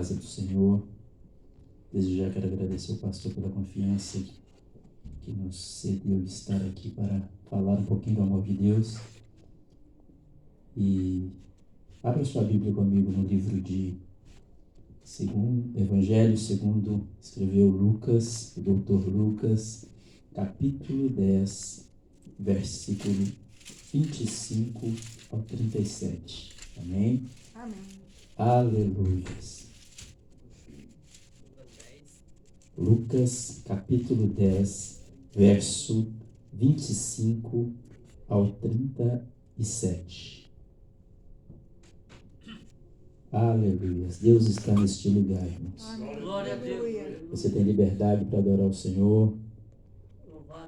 casa do Senhor. Desde já quero agradecer ao pastor pela confiança que nos cedeu estar aqui para falar um pouquinho do amor de Deus. E abra sua Bíblia comigo no livro de Evangelho segundo escreveu Lucas, o doutor Lucas, capítulo 10, versículo 25 ao 37. Amém? Amém. Aleluia. Lucas, capítulo 10, verso 25 ao 37. Aleluia. Deus está neste lugar, irmãos. Amém. Glória a Deus. Você tem liberdade para adorar o Senhor.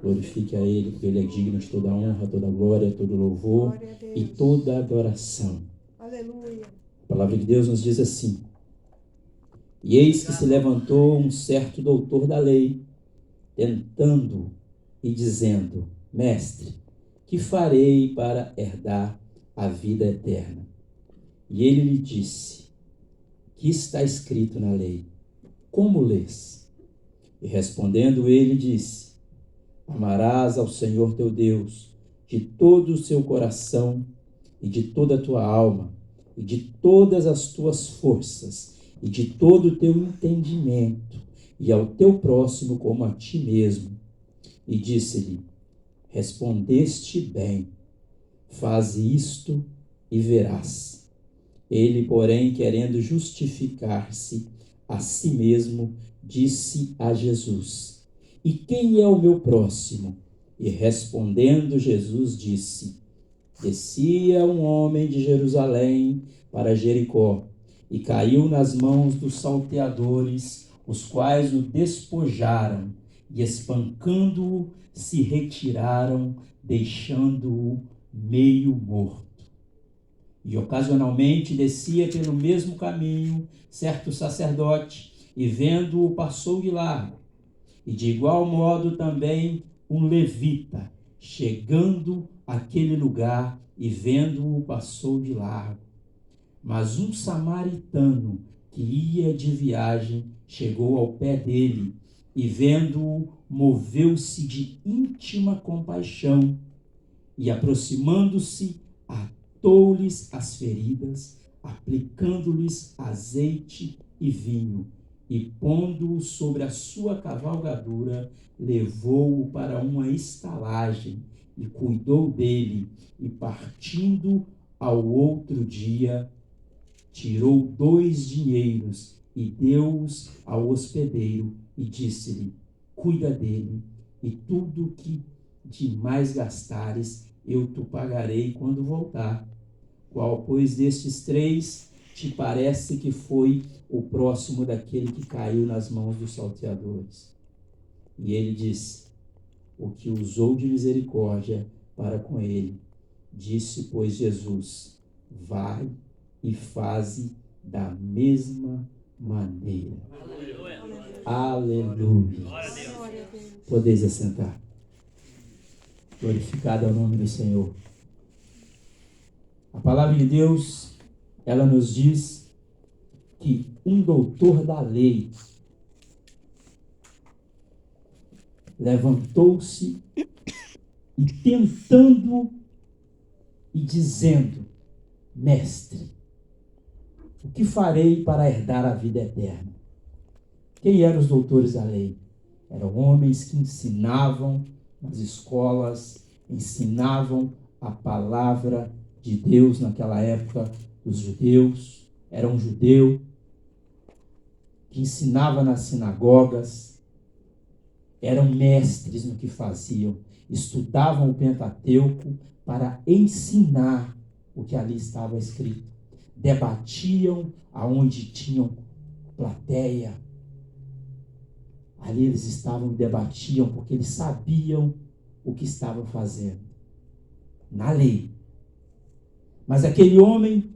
Glorifique a Ele, porque Ele é digno de toda honra, toda glória, todo louvor e toda adoração. Aleluia. A palavra de Deus nos diz assim: E eis que se levantou um certo doutor da lei, tentando e dizendo: Mestre, que farei para herdar a vida eterna? E ele lhe disse: Que está escrito na lei? Como lês? E respondendo ele disse: Amarás ao Senhor teu Deus de todo o seu coração e de toda a tua alma e de todas as tuas forças e de todo o teu entendimento, e ao teu próximo como a ti mesmo. E disse-lhe: Respondeste bem, faze isto e verás. Ele, porém, querendo justificar-se a si mesmo, disse a Jesus: E quem é o meu próximo? E respondendo Jesus disse: Descia um homem de Jerusalém para Jericó, e caiu nas mãos dos salteadores, os quais o despojaram, e espancando-o, se retiraram, deixando-o meio morto. E ocasionalmente descia pelo mesmo caminho certo sacerdote, e vendo-o passou de largo. E de igual modo também um levita, chegando àquele lugar e vendo-o passou de largo. Mas um samaritano que ia de viagem chegou ao pé dele e vendo-o moveu-se de íntima compaixão e aproximando-se atou-lhes as feridas, aplicando-lhes azeite e vinho, e pondo-o sobre a sua cavalgadura, levou-o para uma estalagem e cuidou dele, e partindo ao outro dia, tirou 2 dinheiros e deu-os ao hospedeiro e disse-lhe: Cuida dele, e tudo que de mais gastares eu te pagarei quando voltar. Qual, pois, destes 3 te parece que foi o próximo daquele que caiu nas mãos dos salteadores? E ele disse: O que usou de misericórdia para com ele. Disse, pois, Jesus: Vai e faze da mesma maneira. Aleluia. Podeis assentar. Glorificado é o nome do Senhor. A palavra de Deus, ela nos diz que um doutor da lei levantou-se e tentando e dizendo: Mestre, o que farei para herdar a vida eterna? Quem eram os doutores da lei? Eram homens que ensinavam nas escolas, ensinavam a palavra de Deus naquela época. Os judeus, era um judeu que ensinava nas sinagogas, eram mestres no que faziam, estudavam o Pentateuco para ensinar o que ali estava escrito, debatiam aonde tinham plateia. Ali eles debatiam porque eles sabiam o que estavam fazendo na lei. Mas aquele homem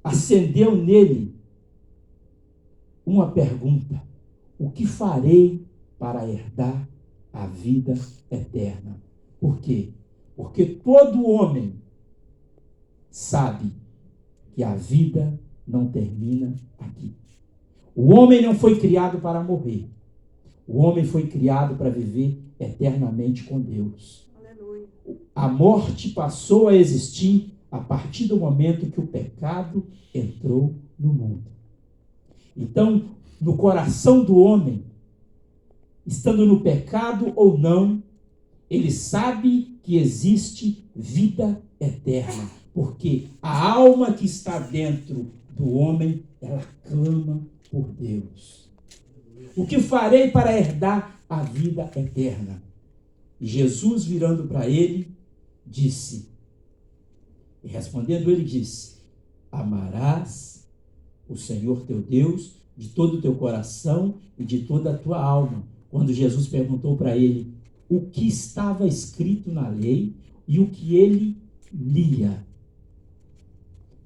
acendeu nele uma pergunta: o que farei para herdar a vida eterna? Por quê? Porque todo homem sabe que a vida não termina aqui. O homem não foi criado para morrer. O homem foi criado para viver eternamente com Deus. Aleluia. A morte passou a existir a partir do momento que o pecado entrou no mundo. Então, no coração do homem, estando no pecado ou não, ele sabe que existe vida eterna, porque a alma que está dentro do homem, ela clama por Deus. O que farei para herdar a vida eterna? E Jesus, virando para ele, disse, e respondendo ele disse, amarás o Senhor teu Deus de todo o teu coração e de toda a tua alma. Quando Jesus perguntou para ele o que estava escrito na lei e o que ele lia.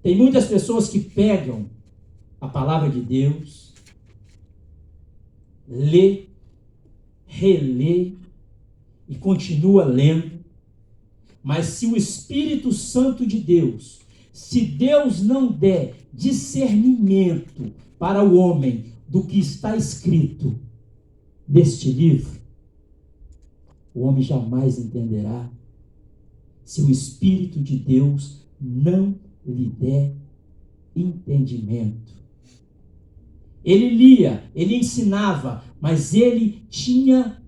Tem muitas pessoas que pegam a palavra de Deus, lê, relê e continua lendo, mas se o Espírito Santo de Deus, se Deus não der discernimento para o homem do que está escrito neste livro, o homem jamais entenderá, se o Espírito de Deus não lhe der entendimento. Ele lia, ele ensinava, mas ele tinha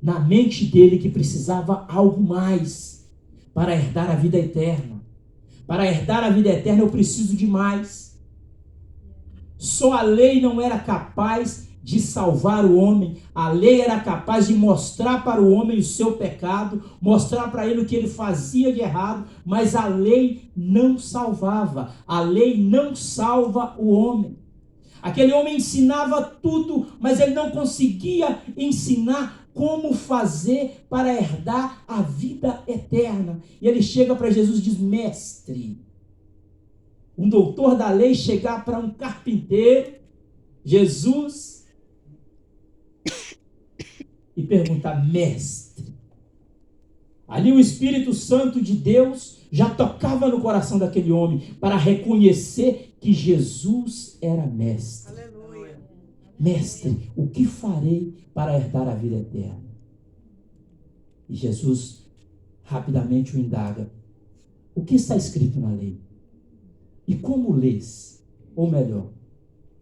na mente dele que precisava algo mais para herdar a vida eterna. Para herdar a vida eterna eu preciso de mais. Só a lei não era capaz de salvar o homem. A lei era capaz de mostrar para o homem o seu pecado, mostrar para ele o que ele fazia de errado, mas a lei não salvava. A lei não salva o homem. Aquele homem ensinava tudo, mas ele não conseguia ensinar como fazer para herdar a vida eterna. E ele chega para Jesus e diz, mestre, um doutor da lei chegar para um carpinteiro, Jesus, e perguntar, mestre. Ali o Espírito Santo de Deus já tocava no coração daquele homem para reconhecer que Jesus era mestre. Aleluia. Mestre, o que farei para herdar a vida eterna? E Jesus rapidamente o indaga. O que está escrito na lei? E como lês? Ou melhor,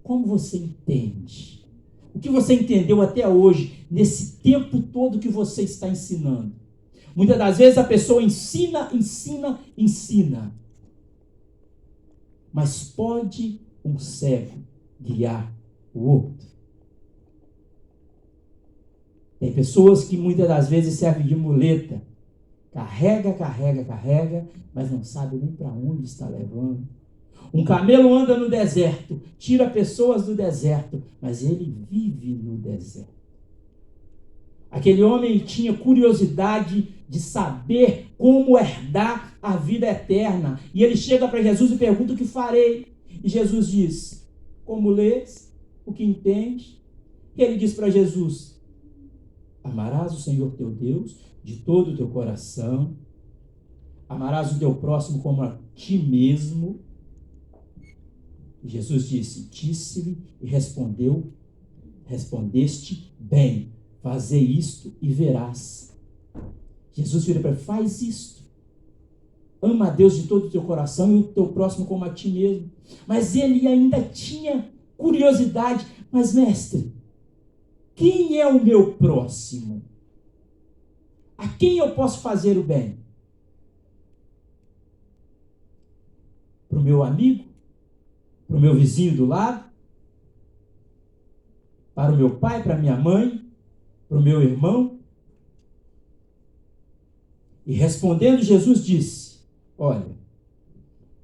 como você entende? O que você entendeu até hoje, nesse tempo todo que você está ensinando? Muitas das vezes a pessoa ensina. Mas pode um cego guiar o outro? Tem pessoas que muitas das vezes servem de muleta. Carrega, mas não sabe nem para onde está levando. Um camelo anda no deserto, tira pessoas do deserto, mas ele vive no deserto. Aquele homem tinha curiosidade de saber como herdar a vida eterna. E ele chega para Jesus e pergunta o que farei. E Jesus diz, como lês, o que entende? E ele diz para Jesus, amarás o Senhor teu Deus de todo o teu coração, amarás o teu próximo como a ti mesmo. E Jesus disse-lhe e respondeste bem, fazei isto e verás. Jesus vira para ele, faz isto. Ama a Deus de todo o teu coração e o teu próximo como a ti mesmo. Mas ele ainda tinha curiosidade. Mas mestre, quem é o meu próximo? A quem eu posso fazer o bem? Para o meu amigo? Para o meu vizinho do lado? Para o meu pai, para a minha mãe? Para o meu irmão? E respondendo, Jesus disse, olha,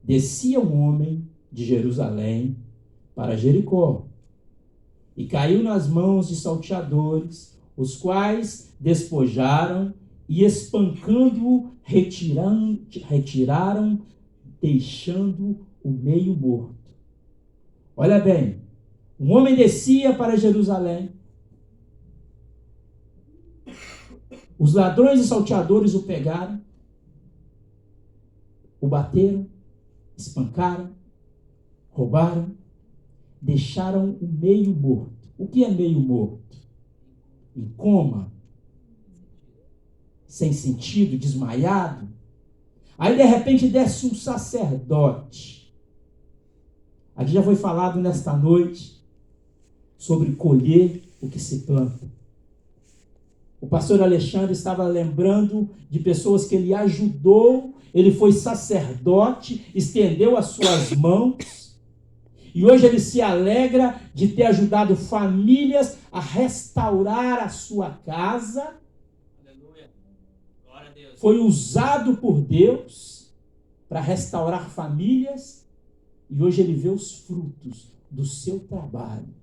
descia um homem de Jerusalém para Jericó e caiu nas mãos de salteadores, os quais despojaram e espancando-o, retiraram, deixando o meio morto. Olha bem, um homem descia para Jerusalém, os ladrões e salteadores o pegaram, o bateram, espancaram, roubaram, deixaram o meio morto. O que é meio morto? Em coma, sem sentido, desmaiado. Aí de repente desce um sacerdote. Aqui já foi falado nesta noite sobre colher o que se planta. O pastor Alexandre estava lembrando de pessoas que ele ajudou, ele foi sacerdote, estendeu as suas mãos, e hoje ele se alegra de ter ajudado famílias a restaurar a sua casa. Aleluia. Glória a Deus. Foi usado por Deus para restaurar famílias, e hoje ele vê os frutos do seu trabalho.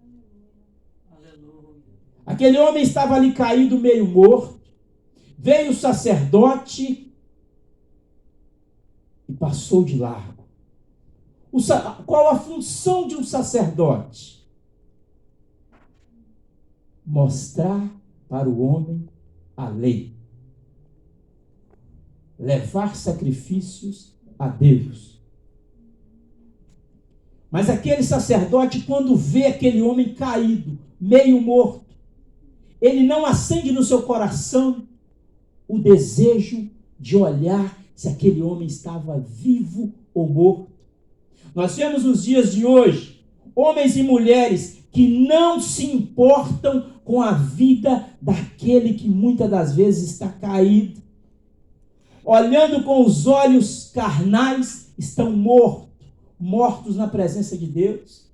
Aquele homem estava ali caído, meio morto. Veio o sacerdote e passou de largo. Qual a função de um sacerdote? Mostrar para o homem a lei. Levar sacrifícios a Deus. Mas aquele sacerdote, quando vê aquele homem caído, meio morto, ele não acende no seu coração o desejo de olhar se aquele homem estava vivo ou morto. Nós vemos nos dias de hoje homens e mulheres que não se importam com a vida daquele que muitas das vezes está caído. Olhando com os olhos carnais, estão mortos na presença de Deus.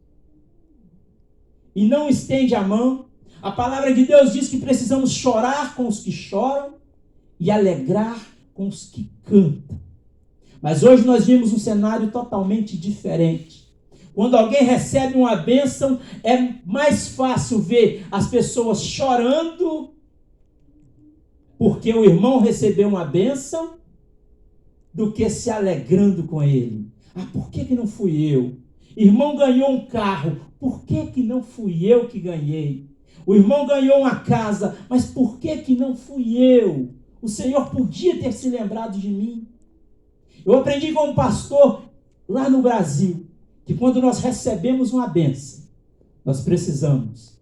E não estende a mão. A palavra de Deus diz que precisamos chorar com os que choram e alegrar com os que cantam. Mas hoje nós vimos um cenário totalmente diferente. Quando alguém recebe uma bênção, é mais fácil ver as pessoas chorando porque o irmão recebeu uma bênção do que se alegrando com ele. Ah, por que não fui eu? Irmão ganhou um carro, por que não fui eu que ganhei? O irmão ganhou uma casa, mas por que não fui eu? O Senhor podia ter se lembrado de mim. Eu aprendi com um pastor lá no Brasil, que quando nós recebemos uma bênção, nós precisamos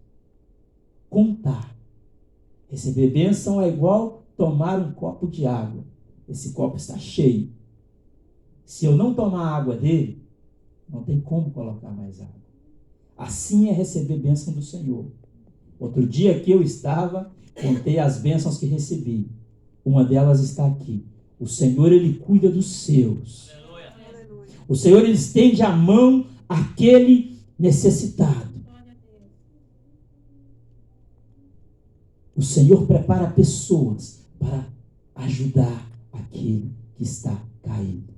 contar. Receber bênção é igual tomar um copo de água. Esse copo está cheio. Se eu não tomar a água dele, não tem como colocar mais água. Assim é receber bênção do Senhor. Outro dia que eu estava, contei as bênçãos que recebi. Uma delas está aqui. O Senhor, Ele cuida dos seus. Aleluia. O Senhor, Ele estende a mão àquele necessitado. O Senhor prepara pessoas para ajudar aquele que está caído.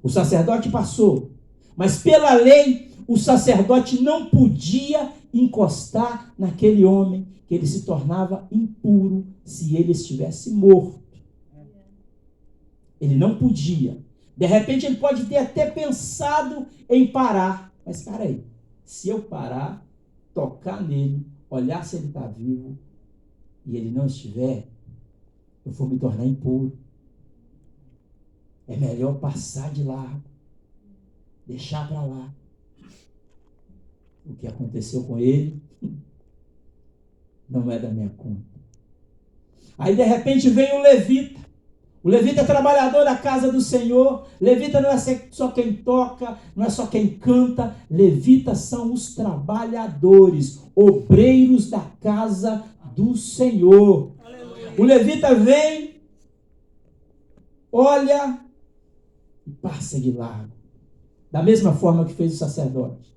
O sacerdote passou, mas pela lei, o sacerdote não podia encostar naquele homem, que ele se tornava impuro se ele estivesse morto. Ele não podia. De repente ele pode ter até pensado em parar. Mas espera aí, se eu parar, tocar nele, olhar se ele está vivo, e ele não estiver, eu vou me tornar impuro. É melhor passar de largo, deixar para lá. O que aconteceu com ele não é da minha conta. Aí de repente vem o levita. O levita é trabalhador da casa do Senhor. Levita não é só quem toca, não é só quem canta. Levitas são os trabalhadores, obreiros da casa do Senhor. Aleluia. O levita vem, olha e passa de largo. Da mesma forma que fez o sacerdote.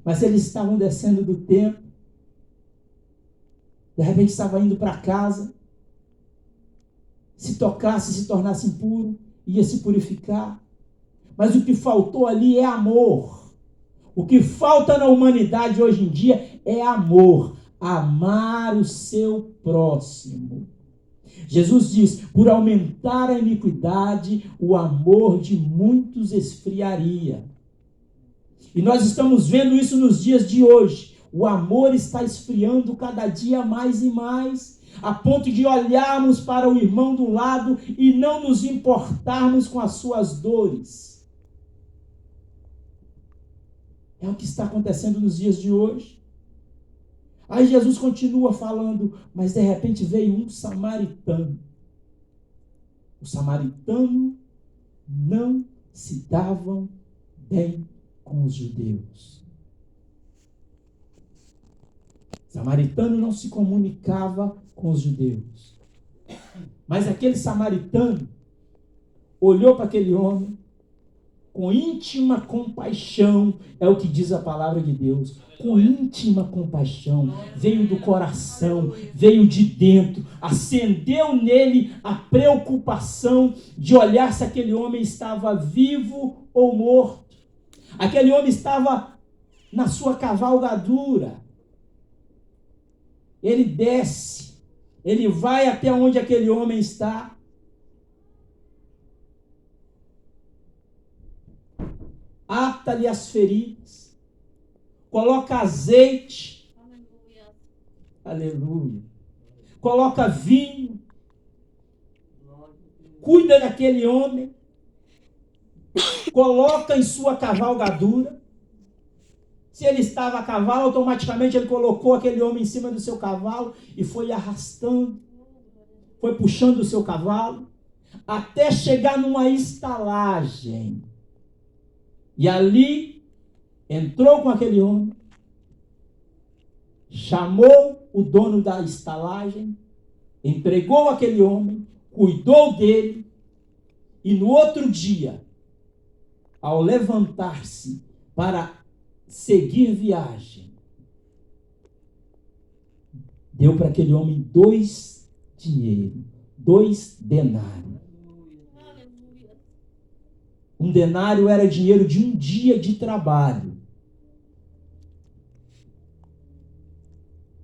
Mas eles estavam descendo do templo. De repente estava indo para casa. Se tocasse, se tornasse impuro, ia se purificar. Mas o que faltou ali é amor. O que falta na humanidade hoje em dia é amor. Amar o seu próximo. Jesus diz, por aumentar a iniquidade, o amor de muitos esfriaria. E nós estamos vendo isso nos dias de hoje. O amor está esfriando cada dia mais e mais, a ponto de olharmos para o irmão do lado e não nos importarmos com as suas dores. É o que está acontecendo nos dias de hoje. Aí Jesus continua falando, mas de repente veio um samaritano. O samaritano não se davam bem com os judeus. O samaritano não se comunicava com os judeus. Mas aquele samaritano olhou para aquele homem com íntima compaixão, é o que diz a palavra de Deus, com íntima compaixão, veio do coração, veio de dentro, acendeu nele a preocupação de olhar se aquele homem estava vivo ou morto. Aquele homem estava na sua cavalgadura. Ele desce, ele vai até onde aquele homem está. Ata-lhe as feridas, coloca azeite, aleluia, coloca vinho, cuida daquele homem, coloca em sua cavalgadura. Se ele estava a cavalo, automaticamente ele colocou aquele homem em cima do seu cavalo e foi arrastando, foi puxando o seu cavalo, até chegar numa estalagem. E ali entrou com aquele homem, chamou o dono da estalagem, empregou aquele homem, cuidou dele, e no outro dia, ao levantar-se para seguir viagem, deu para aquele homem 2 dinheiros, 2 denários. Um denário era dinheiro de um dia de trabalho.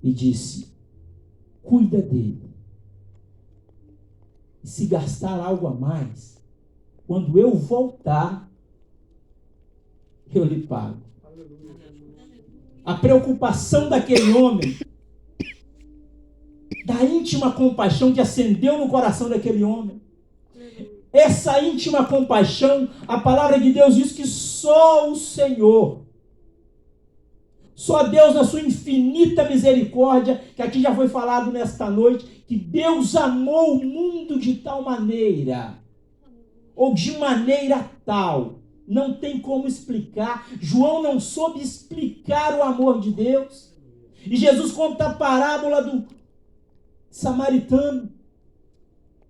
E disse, cuida dele. E se gastar algo a mais, quando eu voltar, eu lhe pago. A preocupação daquele homem, da íntima compaixão que acendeu no coração daquele homem, essa íntima compaixão, a palavra de Deus diz que só o Senhor, só Deus na sua infinita misericórdia, que aqui já foi falado nesta noite, que Deus amou o mundo de tal maneira, ou de maneira tal, não tem como explicar. João não soube explicar o amor de Deus. E Jesus conta a parábola do samaritano.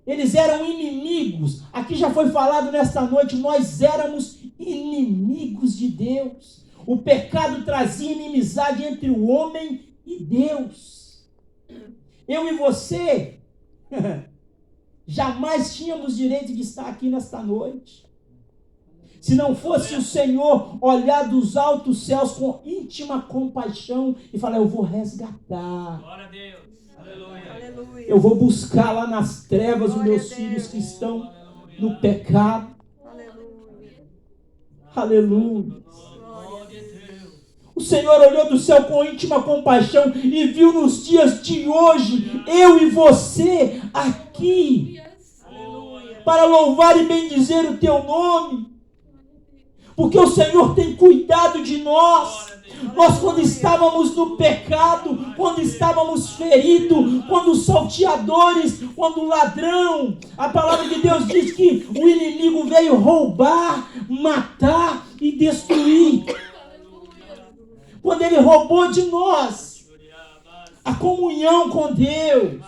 Eles eram inimigos. Aqui já foi falado nesta noite, nós éramos inimigos de Deus. O pecado trazia inimizade entre o homem e Deus. Eu e você jamais tínhamos direito de estar aqui nesta noite. Se não fosse o Senhor olhar dos altos céus com íntima compaixão e falar, eu vou resgatar. Glória a Deus. Aleluia. Aleluia. Eu vou buscar lá nas trevas os Glória meus a filhos Deus. que estão no pecado. Aleluia. Aleluia. Glória a Deus. O Senhor olhou do céu com íntima compaixão e viu nos dias de hoje, eu e você aqui, Aleluia. para louvar e bendizer o teu nome. Porque o Senhor tem cuidado de nós. Nós, quando estávamos no pecado, quando estávamos feridos, quando os salteadores, quando o ladrão, a palavra de Deus diz que o inimigo veio roubar, matar e destruir. Quando ele roubou de nós a comunhão com Deus.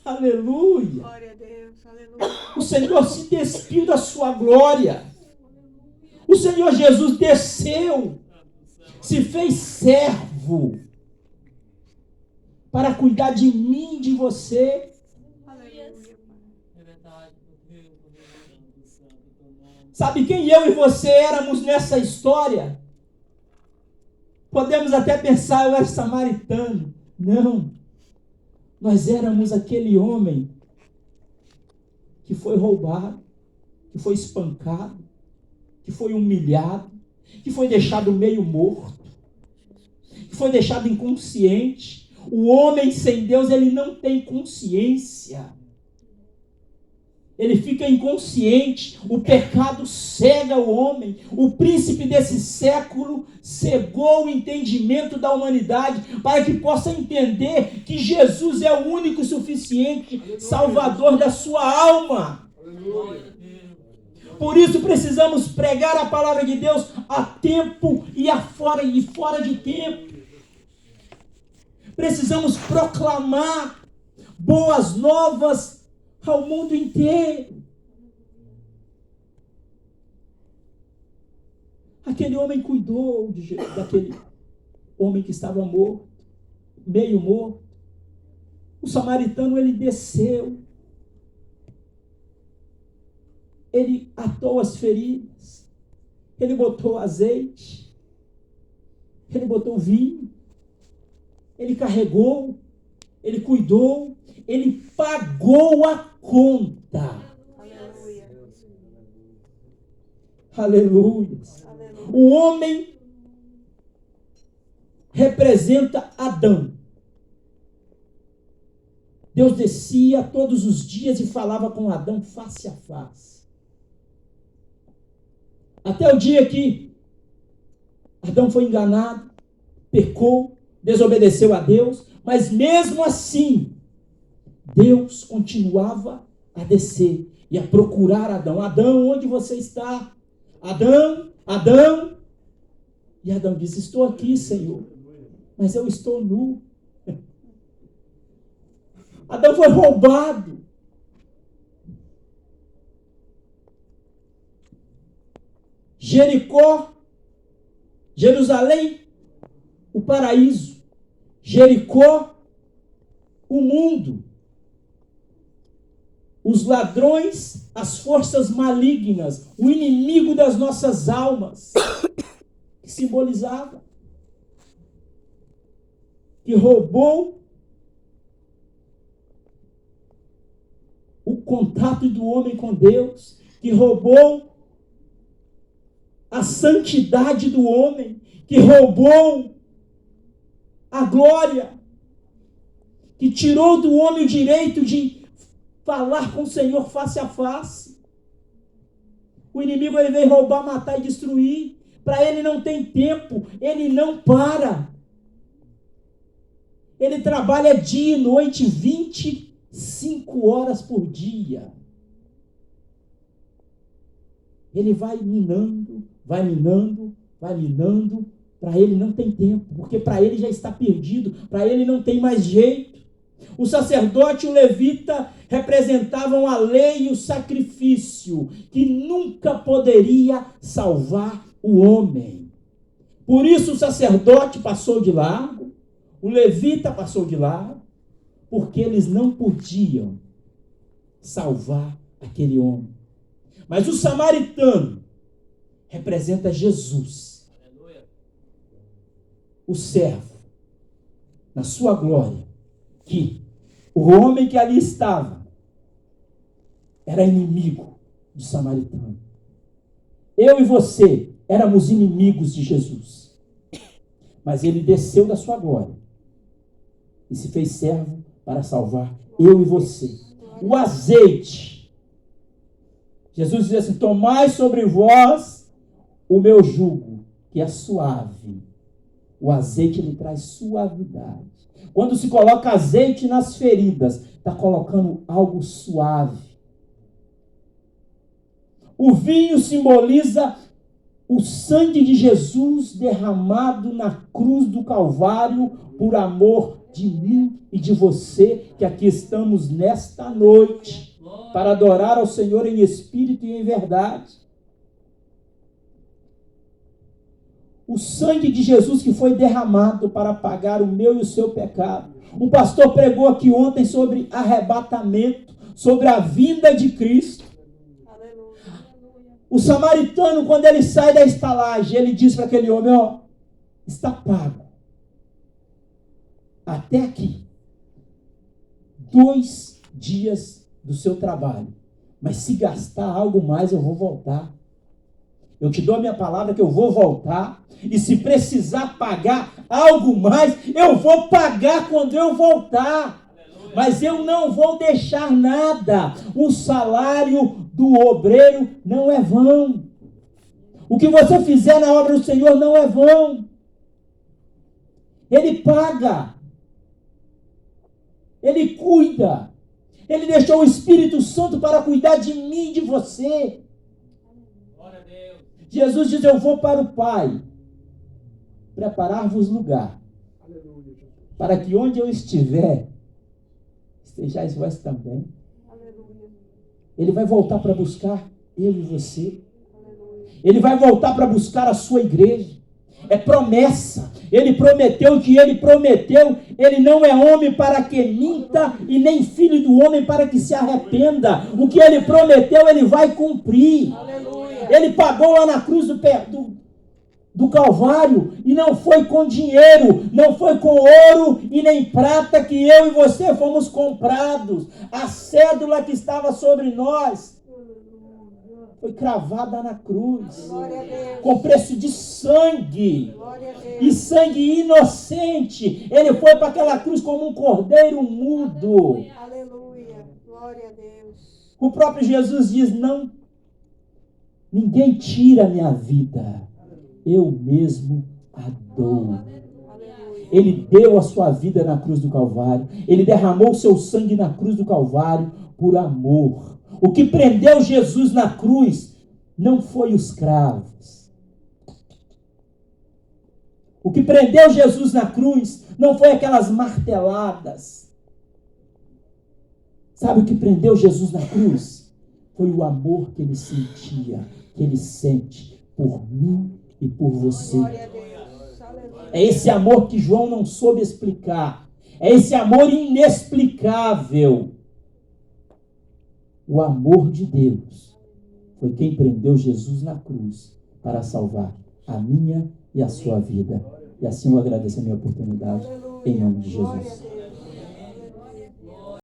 Aleluia. Glória a Deus. Aleluia. O Senhor se despiu da sua glória. O Senhor Jesus desceu, se fez servo para cuidar de mim e de você. Aleluia. É verdade, meu Deus. Sabe quem eu e você éramos nessa história? Podemos até pensar, eu era samaritano. Não. Nós éramos aquele homem que foi roubado, que foi espancado, que foi humilhado, que foi deixado meio morto, que foi deixado inconsciente. O homem sem Deus, ele não tem consciência. ele fica inconsciente, o pecado cega o homem, o príncipe desse século cegou o entendimento da humanidade para que possa entender que Jesus é o único e suficiente Salvador da sua alma. Glória a Deus. Por isso precisamos pregar a palavra de Deus a tempo e fora de tempo. Precisamos proclamar boas novas ao mundo inteiro. Aquele homem cuidou daquele homem que estava morto, meio morto. O samaritano, ele desceu. Ele atou as feridas. Ele botou azeite. Ele botou vinho. Ele carregou. Ele cuidou. Ele pagou a conta. Aleluia. Aleluia. Aleluia. O homem representa Adão. Deus descia todos os dias e falava com Adão face a face. Até o dia que Adão foi enganado, pecou, desobedeceu a Deus, mas mesmo assim, Deus continuava a descer e a procurar Adão. Adão, onde você está? Adão, Adão. E Adão diz, estou aqui, Senhor, mas eu estou nu. Adão foi roubado. Jericó, Jerusalém, o paraíso. Jericó, o mundo. Os ladrões, as forças malignas, o inimigo das nossas almas, que simbolizava, que roubou o contato do homem com Deus, que roubou a santidade do homem, que roubou a glória, que tirou do homem o direito de falar com o Senhor face a face. O inimigo, ele vem roubar, matar e destruir. Para ele não tem tempo, ele não para. Ele trabalha dia e noite, 25 horas por dia. Ele vai minando, vai minando, vai minando. Para ele não tem tempo, porque para ele já está perdido, para ele não tem mais jeito. O sacerdote e o levita representavam a lei e o sacrifício, que nunca poderia salvar o homem. Por isso o sacerdote passou de largo, o levita passou de largo, porque eles não podiam salvar aquele homem. Mas o samaritano representa Jesus, Aleluia. o servo, na sua glória, que o homem que ali estava era inimigo do samaritano. Eu e você éramos inimigos de Jesus. Mas ele desceu da sua glória e se fez servo para salvar eu e você. O azeite. Jesus diz assim, tomai sobre vós o meu jugo, que é suave. O azeite, ele traz suavidade. Quando se coloca azeite nas feridas, está colocando algo suave. O vinho simboliza o sangue de Jesus derramado na cruz do Calvário por amor de mim e de você, que aqui estamos nesta noite, para adorar ao Senhor em espírito e em verdade. O sangue de Jesus que foi derramado para pagar o meu e o seu pecado. O pastor pregou aqui ontem sobre arrebatamento, sobre a vinda de Cristo. Aleluia. O samaritano, quando ele sai da estalagem, ele diz para aquele homem, ó, está pago. Até aqui. 2 dias do seu trabalho. Mas se gastar algo mais, eu vou voltar. Eu te dou a minha palavra que eu vou voltar. E se precisar pagar algo mais, eu vou pagar quando eu voltar. Mas eu não vou deixar nada. O salário do obreiro não é vão. O que você fizer na obra do Senhor não é vão. Ele paga. Ele cuida. Ele deixou o Espírito Santo para cuidar de mim e de você. Jesus diz: eu vou para o Pai preparar-vos lugar, para que onde eu estiver, estejais vós também. Ele vai voltar para buscar eu e você. Ele vai voltar para buscar a sua igreja. É promessa. Ele prometeu o que ele prometeu. Ele não é homem para que minta e nem filho do homem para que se arrependa. O que ele prometeu, ele vai cumprir. Aleluia. Ele pagou lá na cruz do Calvário, e não foi com dinheiro, não foi com ouro e nem prata que eu e você fomos comprados. A cédula que estava sobre nós foi cravada na cruz, Glória a Deus. com preço de sangue, Glória a Deus. e sangue inocente. Ele foi para aquela cruz como um cordeiro mudo. Aleluia. Glória a Deus. O próprio Jesus diz: não, ninguém tira a minha vida, eu mesmo a dou. Aleluia. Ele deu a sua vida na cruz do Calvário. Ele derramou o seu sangue na cruz do Calvário por amor. O que prendeu Jesus na cruz não foi os cravos. O que prendeu Jesus na cruz não foi aquelas marteladas. Sabe o que prendeu Jesus na cruz? Foi o amor que ele sentia, que ele sente por mim e por você. Glória a Deus. Aleluia. É esse amor que João não soube explicar. É esse amor inexplicável. O amor de Deus foi quem prendeu Jesus na cruz para salvar a minha e a sua vida. E assim eu agradeço a minha oportunidade, em nome de Glória a Jesus. Deus.